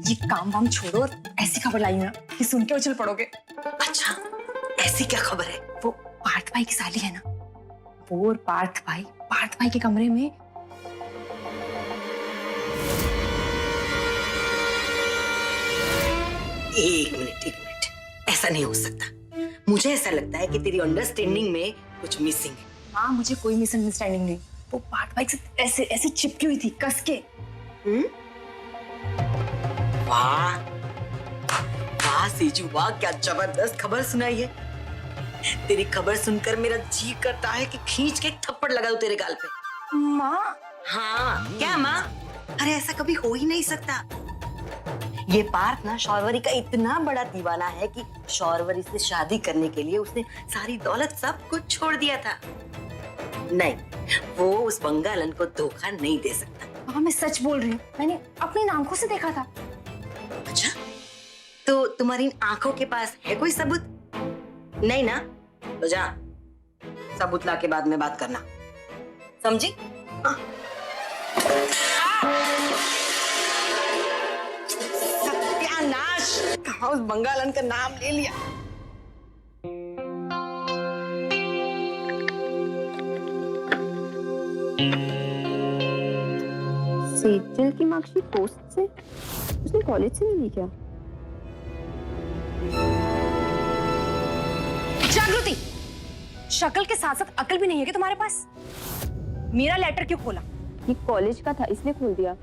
ये काम वाम छोड़ो और ऐसी खबर लाई ना कि सुन के उछल पड़ोगे। अच्छा, ऐसी क्या खबर है? वो पार्थ भाई की साली है ना, वो और पार्थ भाई के कमरे में एक मिनट, ऐसा नहीं हो सकता। मुझे ऐसा लगता है कि तेरी अंडरस्टैंडिंग में कुछ मिसिंग है। हाँ, मुझे कोई मिसअंडरस्टैंडिंग नहीं। वो पार्थ भाई से ऐसे ऐसे चिपकी हुई थी कस के। वाह वाह सीजू वाह, क्या जबरदस्त खबर सुनाई है। तेरी खबर सुनकर मेरा जी करता है कि खींच के एक थप्पड़ लगा दूं तेरे गाल पे। माँ, हाँ क्या माँ? अरे ऐसा कभी हो ही नहीं सकता। ये पार्थ ना शौर्वरी का इतना बड़ा दीवाना है कि शौर्वरी से शादी करने के लिए उसने सारी दौलत सब कुछ छोड़ दिया था। नहीं, वो उस बंगालन को धोखा नहीं दे सकता। हाँ मैं सच बोल रही हूँ, मैंने अपनी आंखों से देखा था। अच्छा, तो तुम्हारी आंखों के पास है कोई सबूत? नहीं ना? तो जा, सबूत ला के बाद में बात करना, समझी? हाँ। सत्यानाश! कहाँ उस बंगालन का नाम ले लिया। सेजल की मार्कशीट पोस्ट से उसने कॉलेज से नहीं ली क्या? जागृति, शक्ल के साथ साथ अकल भी नहीं है कि तुम्हारे पास? मेरा लेटर क्यों खोला? ये कॉलेज का था इसलिए खोल दिया।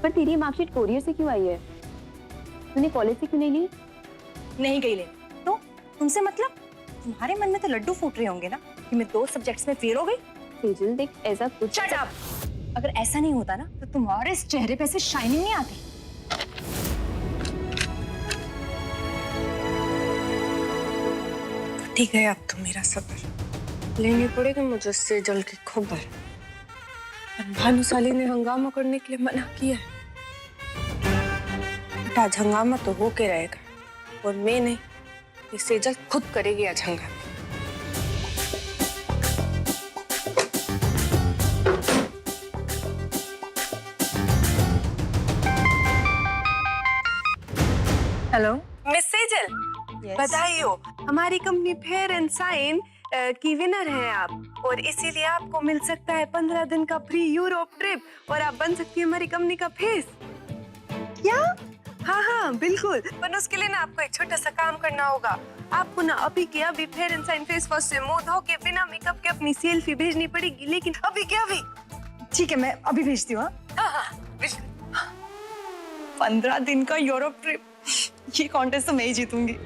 पर तेरी मार्कशीट कोरियर से क्यों आई है? तूने कॉलेज से क्यों नहीं ली? नहीं गई ले तो तुमसे मतलब? तुम्हारे मन में तो लड्डू फूट रहे होंगे ना कि मैं 2 सब्जेक्ट्स में फेल हो गई। सेजल देख, ऐसा कुछ शट अप! अगर ऐसा नहीं होता ना तो तुम्हारे इस चेहरे पे ऐसे शाइनिंग नहीं आती। ठीक है, अब तो मेरा सब्र लेनी पड़ेगी मुझे सेजल की खबर। भानुशाली ने हंगामा करने के लिए मना किया है, बट आज हंगामा तो होके रहेगा और मैं नहीं, ये सेजल खुद करेगी आज हंगामा। हेलो मिस सेजल, बधाई हो, हमारी कंपनी फेयर एंड साइन की विनर हैं आप, और इसीलिए आपको मिल सकता है 15 दिन का फ्री यूरोप ट्रिप और आप बन सकती है हमारी कंपनी का फेस। क्या? हाँ बिल्कुल, पर उसके लिए ना आपको एक छोटा सा काम करना होगा। आपको ना अभी के अभी fair and shine face wash से मुंह धो के बिना मेकअप के अपनी सेल्फी भेजनी पड़ेगी, लेकिन अभी के अभी। ठीक है, मैं अभी भेजती हूँ। हाँ बिल्कुल। 15 दिन का यूरोप ट्रिप, ये कॉन्टेस्ट तो मैं ही जीतूंगी।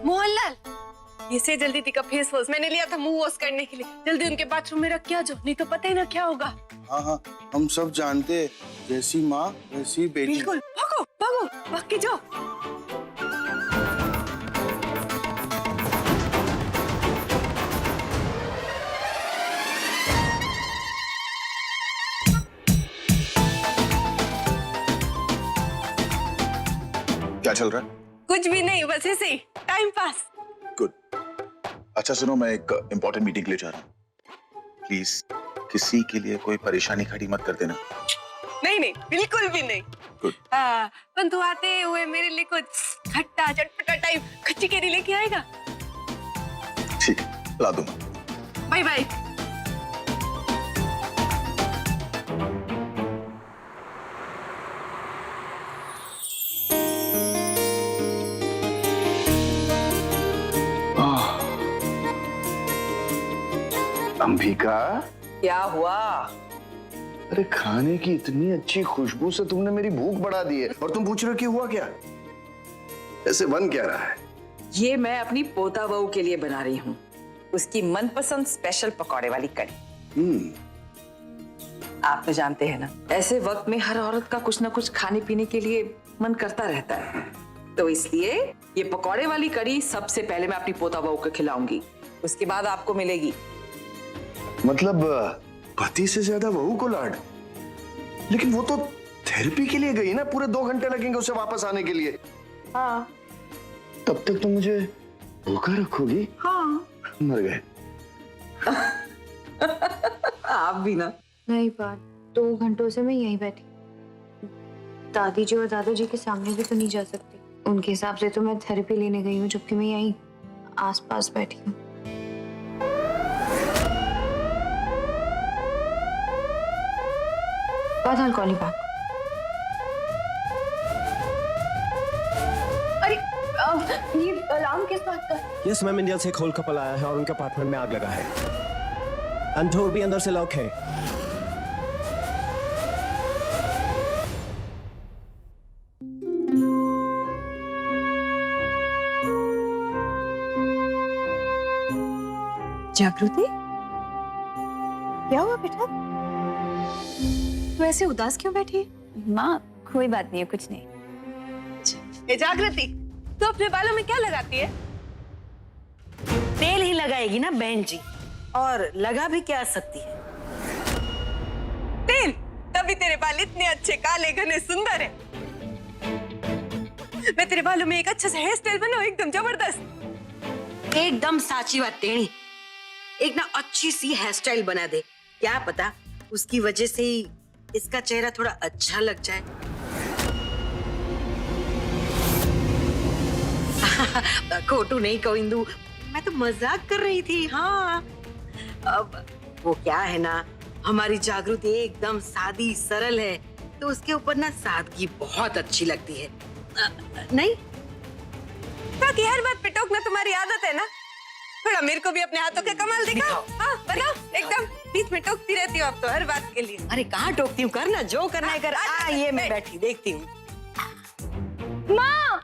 मोहनलाल, ये सेजल दीदी का फेस वॉश मैंने लिया था मुंह वॉश करने के लिए। जल्दी उनके बाथरूम में रख के आ जाओ, नहीं तो पता ही ना क्या होगा। हाँ, हम सब जानते हैं, जैसी माँ वैसी बेटी। बिल्कुल, भागो भागो, भाग के जाओ। क्या चल रहा है? कुछ भी नहीं, बस ऐसे ही टाइम पास। गुड। अच्छा सुनो, मैं एक इम्पोर्टेंट मीटिंग के लिए जा रहा हूँ। प्लीज किसी के लिए कोई परेशानी खड़ी मत कर देना। नहीं, बिल्कुल भी नहीं। गुड। पर तू आते हुए मेरे लिए कुछ खट्टा चटपटा टाइप खट्टी कैरी लेके आएगा? ठीक है, ला दूंगा। Bye bye. अंबिका, क्या हुआ? अरे खाने की इतनी अच्छी खुशबू से तुमने मेरी भूख बढ़ा दी है, और तुम पूछ रहे हो कि हुआ क्या? ऐसे बन क्या रहा है? ये मैं अपनी पोता बहू के लिए बना रही हूँ, उसकी मनपसंद स्पेशल पकौड़े वाली कढ़ी। आप तो जानते हैं ना, ऐसे वक्त में हर औरत का कुछ ना कुछ खाने पीने के लिए मन करता रहता है। तो इसलिए ये पकौड़े वाली कड़ी सबसे पहले मैं अपनी पोता बहू को खिलाऊंगी, उसके बाद आपको मिलेगी। मतलब पति से ज्यादा बहू को लाड? लेकिन वो तो थेरेपी के लिए गई ना, पूरे 2 घंटे लगेंगे उसे वापस आने के लिए। हाँ। तब तक तो मुझे भूखा रखोगी? हाँ। मर गए। आप भी ना। नहीं बात, 2 घंटों से मैं यहीं बैठी। दादी जी और दादाजी के सामने भी तो नहीं जा सकती। उनके हिसाब से तो मैं थेरेपी लेने गई हूँ, जबकि मैं यहीं आसपास बैठी हूँ। But I'll call you back. अरे ये अलार्म किस बात का? यस मैम, इंडिया से एक होल कपल आया है और उनके अपार्टमेंट में आग लगा है। एंड डोर भी अंदर से लॉक है। जागृति, क्या हुआ बेटा? तू ऐसे उदास क्यों बैठी है? माँ कोई बात नहीं है, कुछ नहीं। ए जागृति, तू अपने बालों में क्या लगाती है? तेल ही लगाएगी ना बहन जी, और लगा भी क्या सकती है। तेल? तभी तेरे बाल इतने अच्छे काले घने सुंदर है। मैं तेरे बालों में एक अच्छा सा हेयर स्टाइल बनाऊं, एकदम जबरदस्त। एकदम साची बात टेढ़ी, एक ना अच्छी सी हेयर स्टाइल बना दे, क्या पता उसकी वजह से ही इसका चेहरा थोड़ा अच्छा लग जाए। खोटू नहीं कोइंदू, मैं तो मजाक कर रही थी। हाँ, अब वो क्या है ना, हमारी जागृति एकदम सादी सरल है, तो उसके ऊपर ना सादगी बहुत अच्छी लगती है। नहीं ताकि हर बात पे टोकना तुम्हारी आदत है ना, थोड़ा मेरे को भी अपने हाथों के कमाल दिखाओ। हाँ बताओ, एकदम बीच में टोकती रहती हो आप तो हर बात के लिए। अरे कहाँ टोकती हूँ, करना जो करना है कर। ये मैं बैठी देखती हूँ। माँ!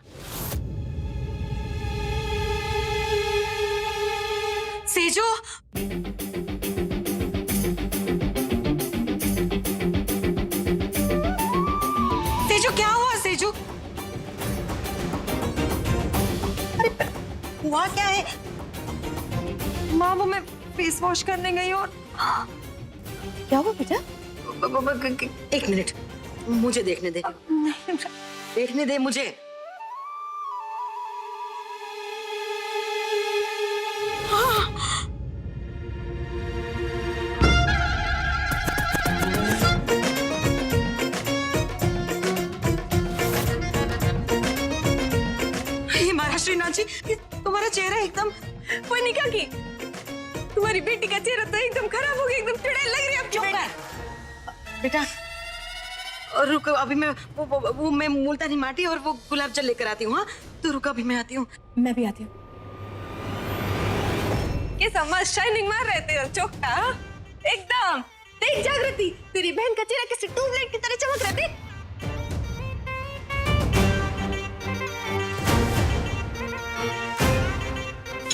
सेजो, सेजो क्या हुआ सेजो? अरे हुआ क्या है? माँ वो मैं फेस वॉश करने गई और क्या हुआ बेटा? एक मिनट, मुझे देखने दे, देखने दे मुझे। ये महाराष्ट्री नाची, तुम्हारा चेहरा एकदम वनिका की, तुम्हारी बेटी का चेहरा तो एकदम खराब हो गया, एकदम चुड़ैल लग रही है आपकी बेटी। बेटा और रुको, अभी मैं वो मैं मुल्तानी माटी और वो गुलाब जल लेकर आती हूँ। हाँ तो रुको, अभी मैं आती हूँ। मैं भी आती हूँ। कैसा मस्त शाइनिंग मार रहे थे चौकटा। हाँ? एकदम देख जागृति, तेरी बहन का चेहरा किसी ट्यूबलाइट की तरह चमक रहा थे।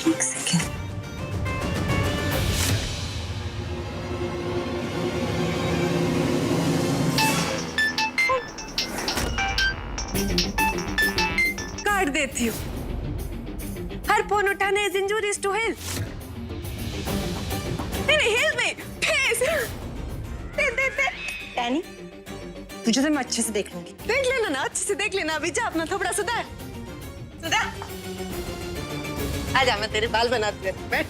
एक सेकेंड। काट देती हूँ। हर फोन उठाने इज इंजूरियस टू हेल्थ। नहीं हेल्थ में फेस। दे। टैनी, तुझे तो मैं अच्छे से देख लूंगी। देख लेना ना, अच्छे से देख लेना। अभी जा अपना थोड़ा सुधार। आजा, मैं तेरे बाल बनाती हूँ, बैठ।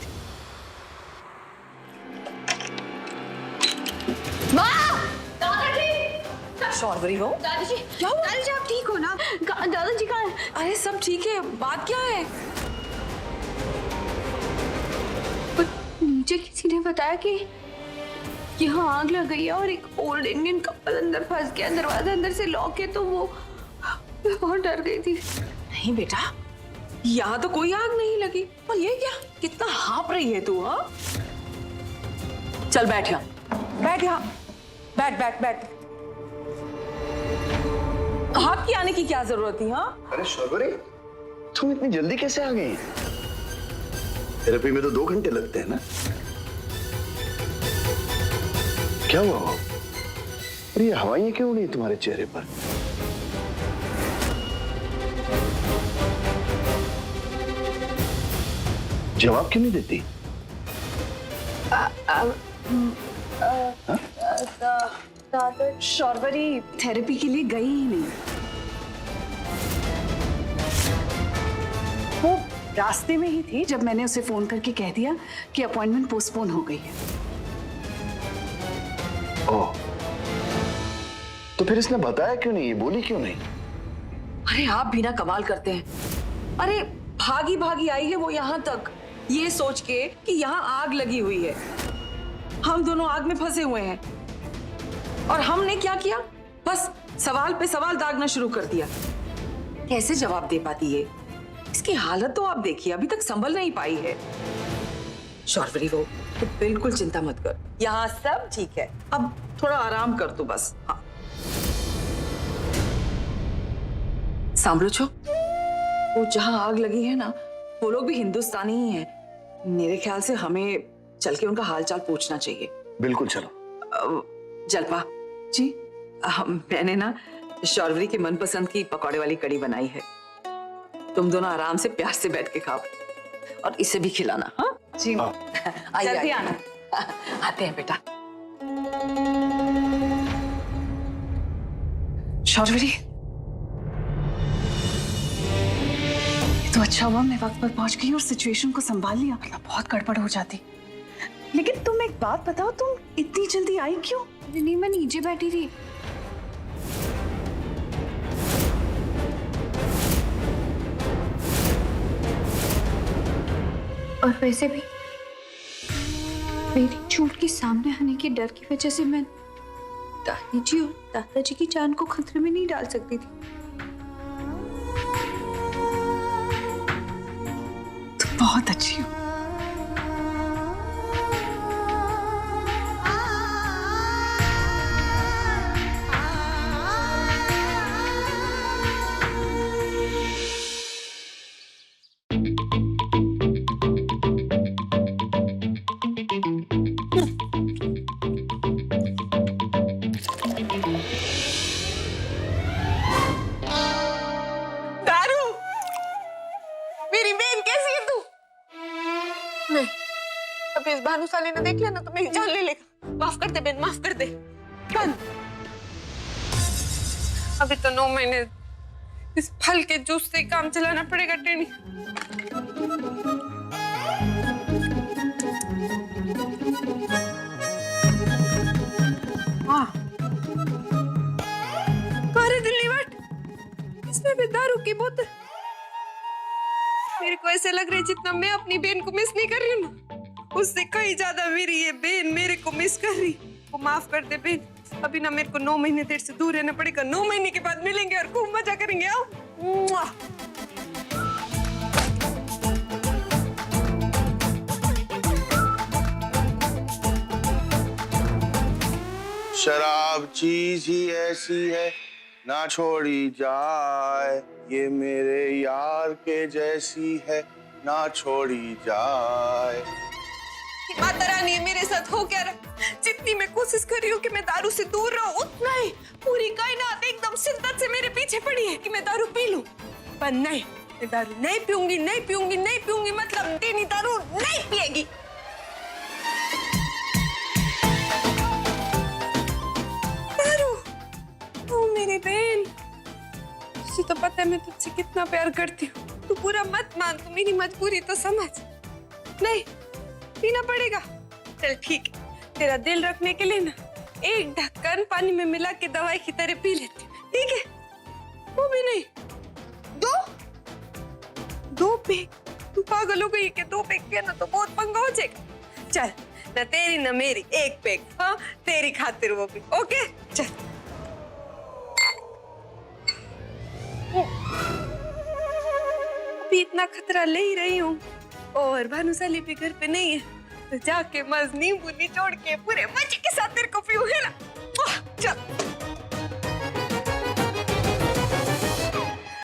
शौर्वरी हो? दादाजी क्या हुआ? दादाजी आप ठीक हो ना? दादाजी कहाँ हैं? अरे सब ठीक है, बात क्या है? मुझे किसी ने बताया कि यहाँ आग लग गई है और एक ओल्ड इंडियन कपल अंदर फंस गया। दरवाजा अंदर से लॉक है, तो वो मैं बहुत डर गई थी। नहीं बेटा, यहाँ तो कोई आग नहीं लगी। और ये क्या, कितना हाँप रही है तू? हाँ चल बैठ यहाँ, बैठ यहाँ, बैठ। आपकी आने की क्या जरूरत थी? हाँ अरे शौर्वरी, तुम इतनी जल्दी कैसे आ गई? थेरेपी में तो 2 घंटे लगते हैं ना। क्या हुआ? अरे ये हवाइयां क्यों नहीं तुम्हारे चेहरे पर? जवाब क्यों नहीं देती? शौर्वरी थेरेपी के लिए गई ही नहीं। वो रास्ते में ही थी जब मैंने उसे फोन करके कह दिया कि अपॉइंटमेंट पोस्टपोन हो गई है। ओह, तो फिर इसने बताया क्यों नहीं? ये बोली क्यों नहीं? अरे आप भी ना कमाल करते हैं। अरे भागी भागी आई है वो यहाँ तक, ये सोच के कि यहाँ आग लगी हुई है, हम दोनों आग में फंसे हुए हैं। और हमने क्या किया? बस सवाल पे सवाल दागना शुरू कर दिया। कैसे जवाब दे पाती है? इसकी हालत तो आप देखिए, अभी तक संभल नहीं पाई है। शौर्वरी वो तो बिल्कुल चिंता मत कर, यहाँ सब ठीक है। अब थोड़ा आराम कर तू बस। हाँ सांभलो छो, वो जहां आग लगी है ना, वो लोग भी हिंदुस्तानी ही हैं। मेरे ख्याल से हमें चल के उनका हालचाल पूछना चाहिए। बिल्कुल चलो। जलपा जी, मैंने ना शौर्वरी के मनपसंद की पकौड़े वाली कड़ी बनाई है, तुम दोनों आराम से प्यार से बैठ के खाओ और इसे भी खिलाना। हाँ जी, जल्दी आना। आते हैं बेटा। शौर्वरी, तो अच्छा हुआ मैं वक्त पर पहुंच गई और सिचुएशन को संभाल लिया, वरना बहुत गड़बड़ हो जाती। लेकिन तुम एक बात बताओ, तुम इतनी जल्दी आई क्यों? नहीं, मैं नीचे बैठी थी। और वैसे भी मेरी झूठ के सामने आने के डर की वजह से मैं दादी जी और दादाजी की जान को खतरे में नहीं डाल सकती थी। तुम बहुत अच्छी हो। अभी इस भानुशाली ने देख लिया ना तो मेरी जान ले लेगा। माफ कर दे बेन, माफ कर दे। बंद। अभी तो 9 महीने इस फल के जूस से काम चलाना पड़ेगा टेनी। हाँ, अरे दिल्ली बट, इसमें भी दारू की बोतल। मेरे को ऐसे लग रहा है जितना मैं अपनी बहन को मिस नहीं कर रही हूँ ना, उससे कहीं ज्यादा मेरी ये बहन मेरे को मिस कर रही। वो माफ कर दे बहन, अभी ना मेरे को 9 महीने तेरे से दूर रहना पड़ेगा। 9 महीने के बाद मिलेंगे और खूब मजा करेंगे। आओ। मुआ। शराब चीज ही ऐसी है ना छोड़ी जाए, ये मेरे यार के जैसी है ना छोड़ी जाए। माता रानी मेरे साथ हो क्या रहा? जितनी मैं कोशिश कर रही हूँ कि मैं दारू से दूर रहूं, उतना ही पूरी कायनात एकदम शिद्दत से मेरे पीछे पड़ी है कि मैं दारू पी लूं। पर नहीं, मैं दारू नहीं पीऊंगी, नहीं पीऊंगी, नहीं पीऊंगी, मतलब टेनी दारू नहीं पिएगी। दारू, ओ मेरी बहन, तुझे तो पता है मैं तुझसे कितना प्यार करती हूँ। तू पूरा मत मान, तू मेरी मजबूरी तो समझ। नहीं पीना पड़ेगा, चल ठीक है। तेरा दिल रखने के लिए ना एक ढक्कन पानी में मिला के दवाई की तरह पी लेती हूँ, ठीक है? वो भी नहीं, 2 पेग। तू पागल हो गई क्या? 2 पेग पिया ना तो बहुत पंगा हो जाएगा। चल, ना तेरी ना मेरी, 1 पेग। हाँ, तेरी खातिर वो भी। ओके चल। अभी इतना खतरा ले ही रही हूँ और भानुशाली भी घर पे नहीं है, तो जाके मस्त नींबू निचोड़ के पूरे मजे के साथ तेरे को पीऊं, है ना? चल।